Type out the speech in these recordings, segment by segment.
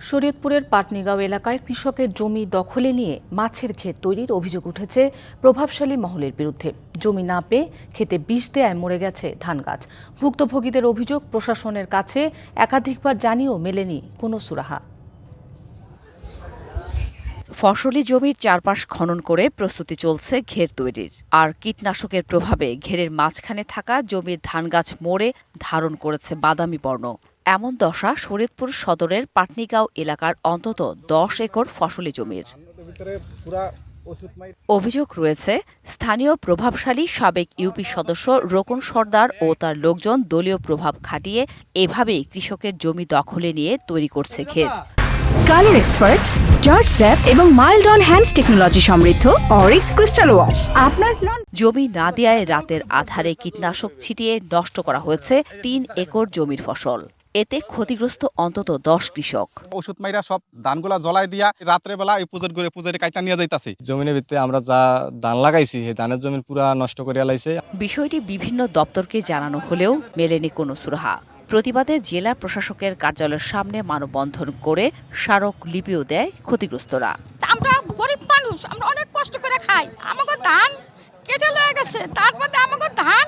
শরীয়তপুরের পাটনিগাঁও এলাকায় কৃষকের জমি দখলে নিয়ে মাছের ক্ষেত তৈরির অভিযোগ উঠেছে প্রভাবশালী মহলের বিরুদ্ধে। জমি না পেয়ে ক্ষেতে বিষ দেয়ায় মরে গেছে ধান গাছ। ভুক্তভোগীদের অভিযোগ, প্রশাসনের কাছে একাধিকবার জানিয়েও মেলেনি কোনো সুরাহা। ফসলি জমির চারপাশ খনন করে প্রস্তুতি চলছে ঘের তৈরির। আর কীটনাশকের প্রভাবে ঘেরের মাঝখানে থাকা জমির ধান গাছ মরে ধারণ করেছে বাদামি বর্ণ। এমন দশা শরীয়তপুর সদরের পাটনিগাঁও এলাকার অন্তত 10 একর ফসলি জমির। অভিযোগ রয়েছে, স্থানীয় প্রভাবশালী সাবেক ইউপি সদস্য রোকন সর্দার ও তার লোকজন দলীয় প্রভাব খাটিয়ে এভাবেই কৃষকের জমি দখলে নিয়ে তৈরি করছে ঘের। কালার এক্সপার্ট, জর্জ স্যাপ এবং মাইল্ড অন হ্যান্ডস টেকনোলজি সমৃদ্ধ অরিক্স ক্রিস্টাল ওয়াশ আপনার জমি না দেয়ায় রাতের আধারে কীটনাশক ছিটিয়ে নষ্ট করা হয়েছে 3 একর জমির ফসল। এতে ক্ষতিগ্রস্ত অন্তত 10 কৃষক। ওষুধ মাইরা সব ধানগুলা জ্বলাই দিয়া রাত্রে বেলা এই পুজোর কাইটা নিয়ে যাইতাছি। জমিনের ভিতরে আমরা যা ধান লাগাইছি সেই ধানের জমি পুরা নষ্ট করে লাইছে। বিষয়টি বিভিন্ন দপ্তরকে জানানো হলেও মেলেনি কোনো সুরাহা। প্রতিবাদে জেলা প্রশাসকের কার্যালয়ের সামনে মানববন্ধন করে স্মারক লিপিও দেয় ক্ষতিগ্রস্তরা। আমরা গরিব মানুষ, আমরা অনেক কষ্ট করে খাই। আমাকে ধান কেটে লয়ে গেছে, তারপরে আমাকে ধান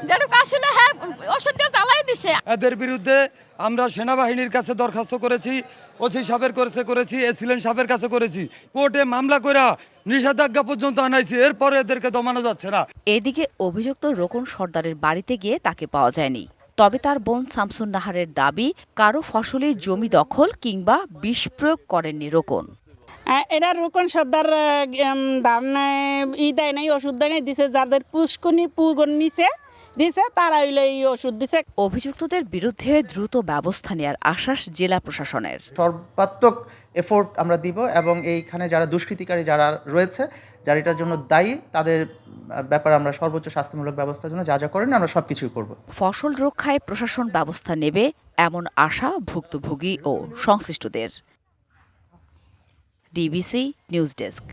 যেটুকু আসছিল হ্যাঁ ওষুধ দিয়ে জ্বালাই দিছে। এদের বিরুদ্ধে আমরা সেনাবাহিনীর কাছে দরখাস্ত করেছি, ওসি সাহেবের করেছি, এসিলেন্ট সাহেবের কাছে করেছি, কোর্টে মামলা করে নিষেধাজ্ঞা পর্যন্ত আনাইছি, এরপরে এদেরকে দমানো যাচ্ছে না। এদিকে অভিযুক্ত রোকন সর্দারের বাড়িতে গিয়ে তাকে পাওয়া যায়নি। তবে তার বোন শামসুন নাহারের দাবি, কারো ফসলের জমি দখল কিংবা বিষ প্রয়োগ করেননি রোকন। এরা রোকন সর্দার ধান দেয় নাই, ওষুধ দেয় নাই, দিছে যাদের পুষ্কনি পুগন নিচে দিছে তারা হইলে এই ওষুধ দিছে। অভিযুক্তদের বিরুদ্ধে দ্রুত ব্যবস্থা নেওয়ার আশ্বাস জেলা প্রশাসনের। সর্বাত্মক এফোর্ট আমরা দিব এবং এইখানে যারা দুষ্কৃতিকারী যারা রয়েছে, যারা এটার জন্য দায়ী, তাদের ব্যাপারে আমরা সর্বোচ্চ শাস্তিমূলক ব্যবস্থার জন্য যা যা করেন আমরা সবকিছুই করব। ফসল রক্ষায় প্রশাসন ব্যবস্থা নেবে এমন আশা ভুক্তভোগী ও সংশ্লিষ্টদের। DBC news desk.